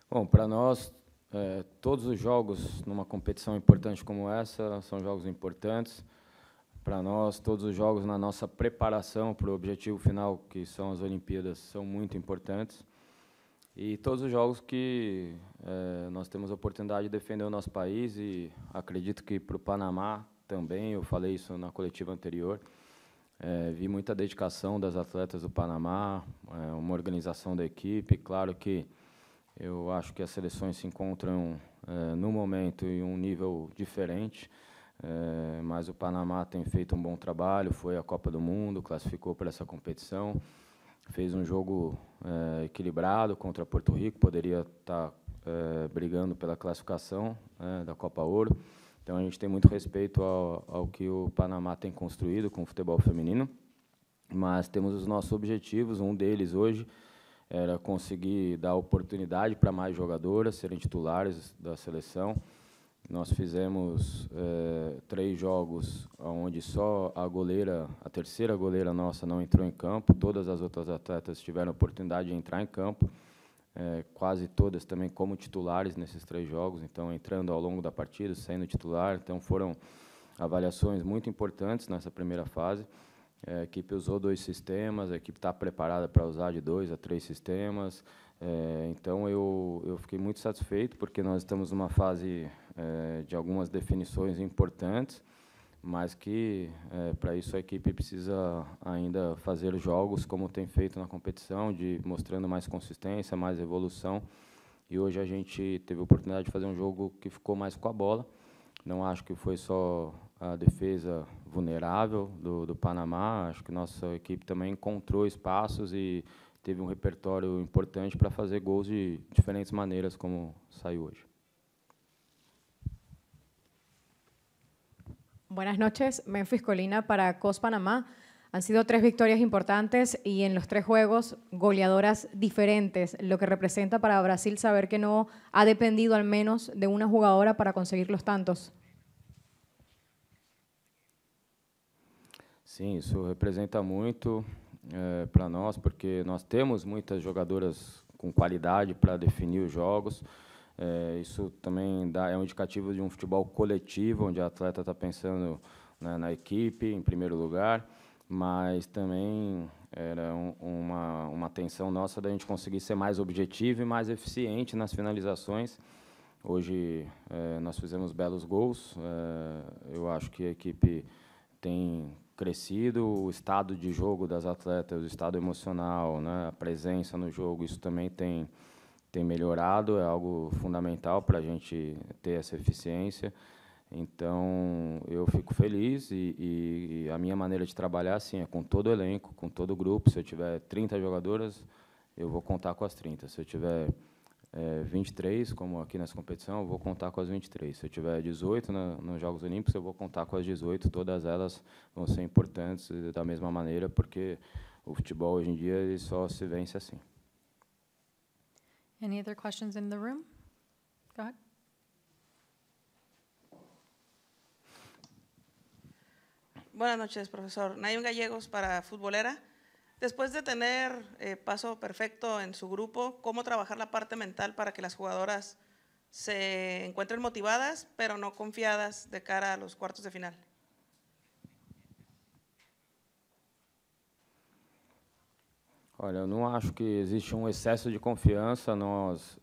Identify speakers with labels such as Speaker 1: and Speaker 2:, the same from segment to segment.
Speaker 1: Bom, para nós, todos os jogos numa competição importante como essa são jogos importantes. Para nós, todos os jogos na nossa preparação para o objetivo final, que são as Olimpíadas, são muito importantes. E todos os jogos que nós temos a oportunidade de defender o nosso país, e acredito que para o Panamá também, eu falei isso na coletiva anterior, vi muita dedicação das atletas do Panamá, uma organização da equipe. Claro que eu acho que as seleções se encontram, no momento, em um nível diferente, mas o Panamá tem feito um bom trabalho, foi à Copa do Mundo, classificou para essa competição, fez um jogo equilibrado contra Porto Rico, poderia estar brigando pela classificação da Copa Ouro. Então, a gente tem muito respeito ao que o Panamá tem construído com o futebol feminino, mas temos os nossos objetivos. Um deles, hoje, era conseguir dar oportunidade para mais jogadoras serem titulares da seleção. Nós fizemos 3 jogos onde só a terceira goleira nossa não entrou em campo, todas as outras atletas tiveram a oportunidade de entrar em campo, quase todas também como titulares nesses 3 jogos, então entrando ao longo da partida, sendo titular. Então foram avaliações muito importantes nessa primeira fase. A equipe usou 2 sistemas, a equipe está preparada para usar de 2 a 3 sistemas. Então, eu fiquei muito satisfeito, porque nós estamos numa fase de algumas definições importantes, mas que, para isso, a equipe precisa ainda fazer jogos como tem feito na competição, mostrando mais consistência, mais evolução. E hoje a gente teve a oportunidade de fazer um jogo que ficou mais com a bola. Não acho que foi só a defesa vulnerável do Panamá, acho que nossa equipe também encontrou espaços e teve um repertório importante para fazer gols de diferentes maneiras, como saiu hoje.
Speaker 2: Buenas noches, Memphis Colina para COS Panamá. Han sido 3 victorias importantes y en los 3 juegos goleadoras diferentes, lo que representa para Brasil saber que no ha dependido al menos de una jugadora para conseguir los tantos.
Speaker 1: Sim, isso representa muito para nós, porque nós temos muitas jogadoras com qualidade para definir os jogos. Isso também é um indicativo de um futebol coletivo, onde a atleta está pensando na equipe, em primeiro lugar, mas também era uma atenção nossa da gente conseguir ser mais objetivo e mais eficiente nas finalizações. Hoje, nós fizemos belos gols. Eu acho que a equipe tem crescido, o estado de jogo das atletas, o estado emocional, né, a presença no jogo, isso também tem melhorado, é algo fundamental para a gente ter essa eficiência. Então, eu fico feliz e a minha maneira de trabalhar, assim, é com todo o elenco, com todo o grupo. Se eu tiver 30 jogadoras, eu vou contar com as 30. Se eu tiver 23, como aqui nessa competição, eu vou contar com as 23. Se eu tiver 18 nos Jogos Olímpicos, eu vou contar com as 18. Todas elas vão ser importantes da mesma maneira, porque o futebol, hoje em dia, ele só se vence assim.
Speaker 3: Any other questions in the room? Go ahead.
Speaker 4: Buenas noches, profesor. Nayun Gallegos para Futbolera. Después de tener paso perfecto en su grupo, ¿cómo trabajar la parte mental para que las jugadoras se encuentren motivadas, pero no confiadas de cara a los cuartos de final?
Speaker 1: Olha, eu não acho que existe um excesso de confiança. Nós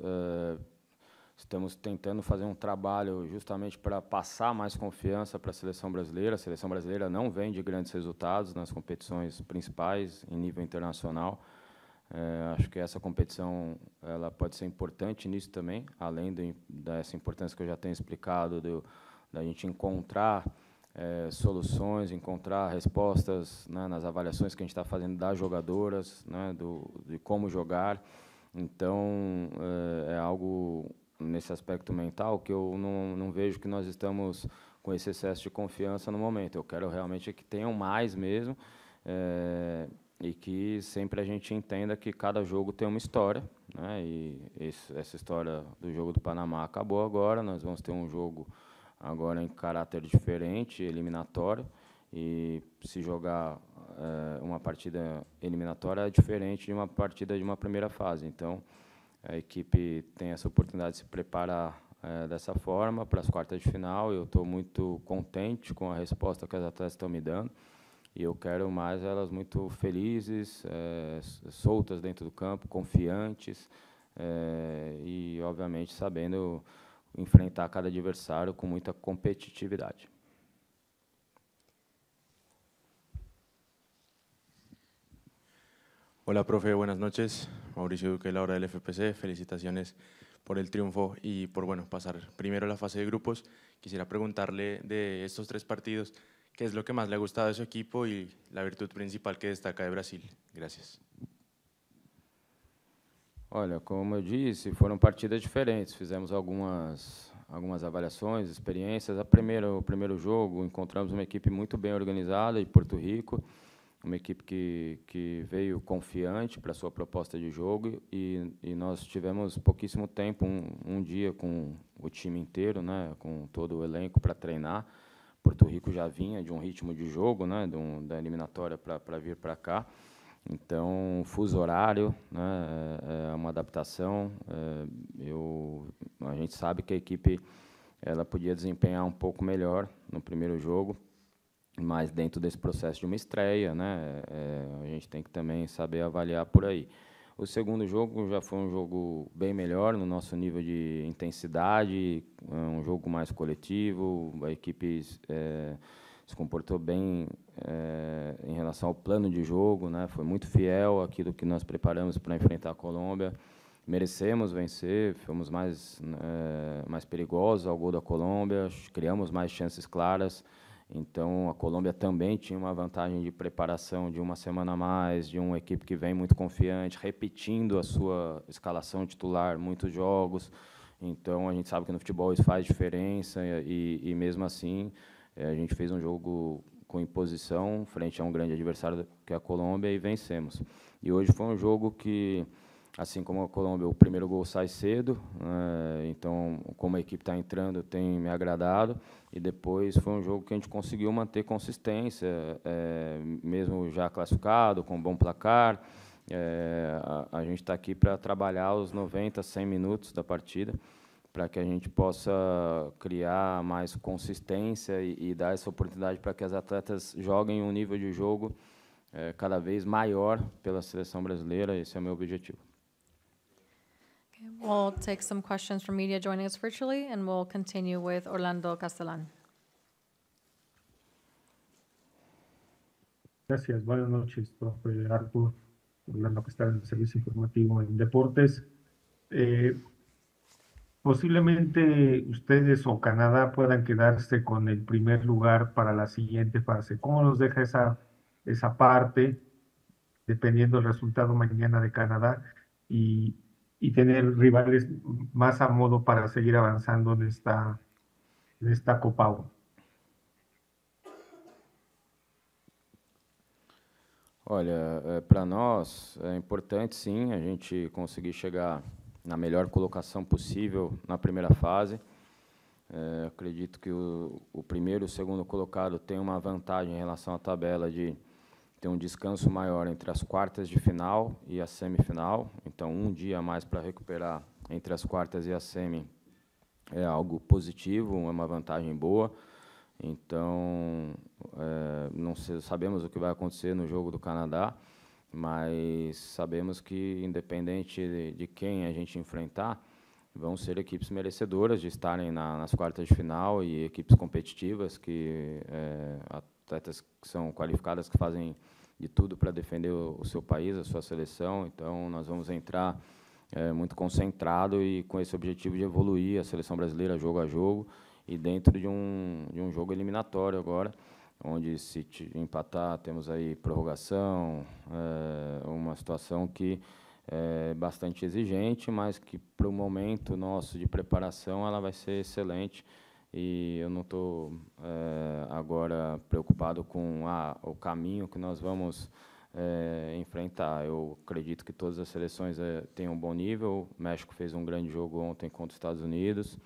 Speaker 1: estamos tentando fazer um trabalho justamente para passar mais confiança para a seleção brasileira. A seleção brasileira não vem de grandes resultados nas competições principais em nível internacional. Acho que essa competição ela pode ser importante nisso também, além dessa importância que eu já tenho explicado, da gente encontrar soluções, encontrar respostas, né, nas avaliações que a gente está fazendo das jogadoras, né, de como jogar. Então, é algo nesse aspecto mental que eu não vejo que nós estamos com esse excesso de confiança no momento. Eu quero realmente que tenham mais mesmo, e que sempre a gente entenda que cada jogo tem uma história, né, e essa história do jogo do Panamá acabou agora. Nós vamos ter um jogo agora em caráter diferente, eliminatório, e se jogar uma partida eliminatória é diferente de uma partida de uma primeira fase. Então, a equipe tem essa oportunidade de se preparar dessa forma para as quartas de final. Eu estou muito contente com a resposta que as atletas estão me dando e eu quero mais elas muito felizes, soltas dentro do campo, confiantes e, obviamente, sabendo enfrentar cada adversário com muita competitividade.
Speaker 5: Hola, profe, buenas noches. Mauricio Duque, la hora del FPC. Felicitaciones por el triunfo y por pasar primero la fase de grupos. Quisiera preguntarle de estos 3 partidos, ¿qué es lo que más le ha gustado de su equipo y la virtud principal que destaca de Brasil? Gracias.
Speaker 1: Olha, como eu disse, foram partidas diferentes. Fizemos algumas avaliações, experiências. O primeiro jogo, encontramos uma equipe muito bem organizada de Porto Rico, uma equipe que veio confiante para a sua proposta de jogo e nós tivemos pouquíssimo tempo, um dia com o time inteiro, né, com todo o elenco para treinar. Porto Rico já vinha de um ritmo de jogo, né, da eliminatória para vir para cá. Então, fuso horário, né, é uma adaptação. A gente sabe que a equipe ela podia desempenhar um pouco melhor no primeiro jogo, mas dentro desse processo de uma estreia, né, a gente tem que também saber avaliar por aí. O segundo jogo já foi um jogo bem melhor no nosso nível de intensidade, um jogo mais coletivo, a equipe se comportou bem em relação ao plano de jogo, né, foi muito fiel àquilo que nós preparamos para enfrentar a Colômbia. Merecemos vencer, fomos mais perigosos ao gol da Colômbia, criamos mais chances claras. Então, a Colômbia também tinha uma vantagem de preparação de uma semana a mais, de uma equipe que vem muito confiante, repetindo a sua escalação titular, muitos jogos. Então, a gente sabe que no futebol isso faz diferença e mesmo assim, a gente fez um jogo com imposição frente a um grande adversário que é a Colômbia e vencemos. E hoje foi um jogo que, assim como a Colômbia, o primeiro gol sai cedo, então, como a equipe está entrando, tem me agradado, e depois foi um jogo que a gente conseguiu manter consistência, mesmo já classificado, com um bom placar. A gente está aqui para trabalhar os 90, 100 minutos da partida, para que a gente possa criar mais consistência e dar essa oportunidade para que as atletas joguem um nível de jogo cada vez maior pela seleção brasileira. Esse é o meu objetivo.
Speaker 3: We'll take some questions from media joining us virtually, and we'll continue with Orlando Castellán.
Speaker 6: Gracias. Buenas noches, profe Artur. Orlando Castellán, del Servicio Informativo en Deportes. Posiblemente ustedes o Canadá puedan quedarse con el primer lugar para la siguiente fase. ¿Cómo nos deja esa parte, dependiendo del resultado mañana de Canadá, y tener rivales más a modo para seguir avanzando en esta Copa Oro?
Speaker 1: Olha, para nós é importante, sim, a gente conseguir chegar na melhor colocação possível na primeira fase. Acredito que o primeiro e o segundo colocado tem uma vantagem em relação à tabela de ter um descanso maior entre as quartas de final e a semifinal. Então, um dia a mais para recuperar entre as quartas e a semi é algo positivo, é uma vantagem boa. Então, não sabemos o que vai acontecer no jogo do Canadá, mas sabemos que, independente de quem a gente enfrentar, vão ser equipes merecedoras de estarem nas quartas de final e equipes competitivas, atletas que são qualificadas, que fazem de tudo para defender o seu país, a sua seleção. Então, nós vamos entrar muito concentrado e com esse objetivo de evoluir a seleção brasileira jogo a jogo e dentro de um jogo eliminatório agora, onde, se empatar, temos aí prorrogação, uma situação que é bastante exigente, mas que, para o momento nosso de preparação, ela vai ser excelente. E eu não estou agora preocupado com o caminho que nós vamos enfrentar. Eu acredito que todas as seleções têm um bom nível. O México fez um grande jogo ontem contra os Estados Unidos.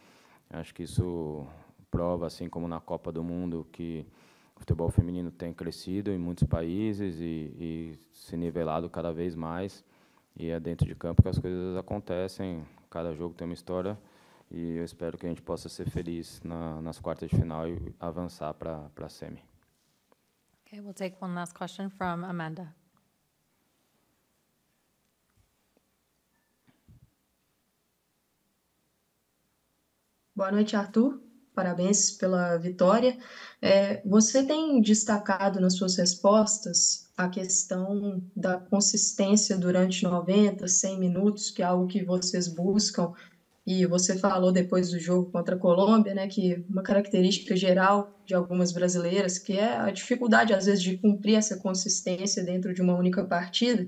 Speaker 1: Acho que isso prova, assim como na Copa do Mundo, que o futebol feminino tem crescido em muitos países e se nivelado cada vez mais. e é dentro de campo que as coisas acontecem. Cada jogo tem uma história e eu espero que a gente possa ser feliz nas quartas de final e avançar para a semi.
Speaker 3: Okay, we'll take one last question from Amanda.
Speaker 7: Boa noite, Arthur. Parabéns pela vitória. Você tem destacado nas suas respostas a questão da consistência durante 90, 100 minutos, que é algo que vocês buscam, e você falou depois do jogo contra a Colômbia, né, que uma característica geral de algumas brasileiras, que é a dificuldade, às vezes, de cumprir essa consistência dentro de uma única partida.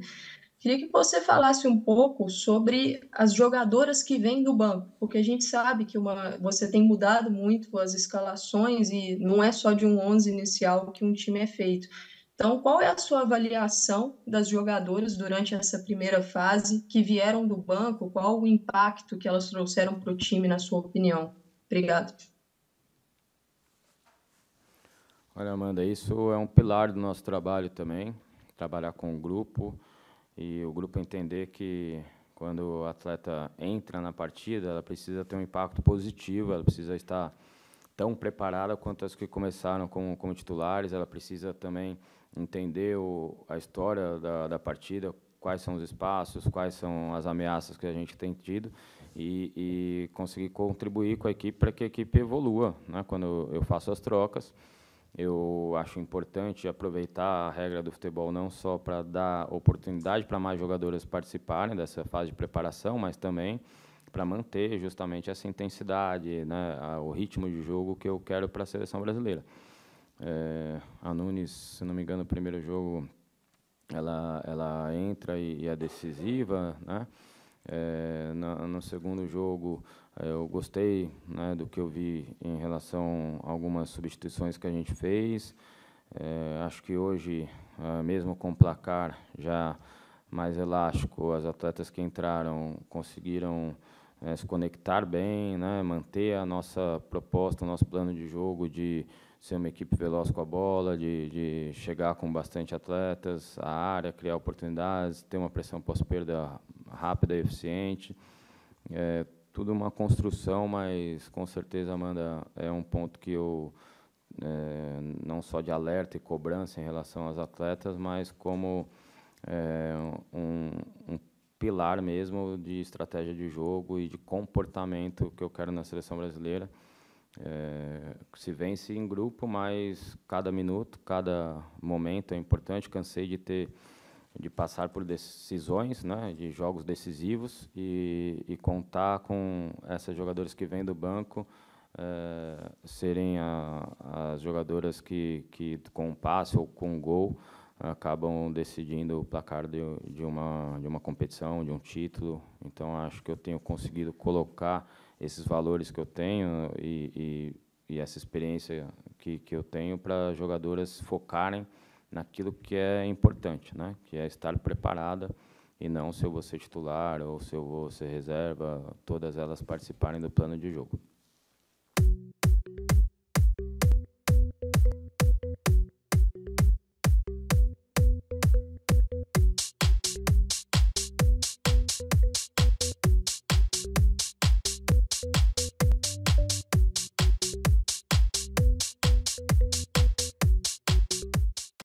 Speaker 7: Queria que você falasse um pouco sobre as jogadoras que vêm do banco, porque a gente sabe que você tem mudado muito as escalações e não é só de um 11 inicial que um time é feito. Então, qual é a sua avaliação das jogadoras durante essa primeira fase que vieram do banco? Qual o impacto que elas trouxeram para o time, na sua opinião? Obrigado.
Speaker 1: Olha, Amanda, isso é um pilar do nosso trabalho também, trabalhar com o grupo, e o grupo entender que quando o atleta entra na partida, ela precisa ter um impacto positivo, ela precisa estar tão preparada quanto as que começaram como titulares, ela precisa também entender a história da partida, quais são os espaços, quais são as ameaças que a gente tem tido, e conseguir contribuir com a equipe para que a equipe evolua, né? Quando eu faço as trocas, eu acho importante aproveitar a regra do futebol não só para dar oportunidade para mais jogadores participarem dessa fase de preparação, mas também para manter justamente essa intensidade, né, o ritmo de jogo que eu quero para a seleção brasileira. A Nunes, se não me engano, no primeiro jogo, ela entra e é decisiva, né? No segundo jogo, eu gostei, né, do que eu vi em relação a algumas substituições que a gente fez. Acho que hoje, mesmo com o placar já mais elástico, as atletas que entraram conseguiram se conectar bem, né, manter a nossa proposta, o nosso plano de jogo de ser uma equipe veloz com a bola, de chegar com bastante atletas à área, criar oportunidades, ter uma pressão pós-perda rápida e eficiente. Tudo uma construção, mas com certeza, Amanda, é um ponto que eu, não só de alerta e cobrança em relação aos atletas, mas como um pilar mesmo de estratégia de jogo e de comportamento que eu quero na seleção brasileira. Se vence em grupo, mas cada minuto, cada momento é importante. Cansei de passar por decisões, né, de jogos decisivos, e contar com essas jogadoras que vêm do banco serem as jogadoras que com um passe ou com um gol acabam decidindo o placar de uma competição, de um título. Então, acho que eu tenho conseguido colocar esses valores que eu tenho e essa experiência que eu tenho para jogadoras focarem naquilo que é importante, né? Que é estar preparada, e não se eu vou ser titular ou se eu vou ser reserva, todas elas participarem do plano de jogo.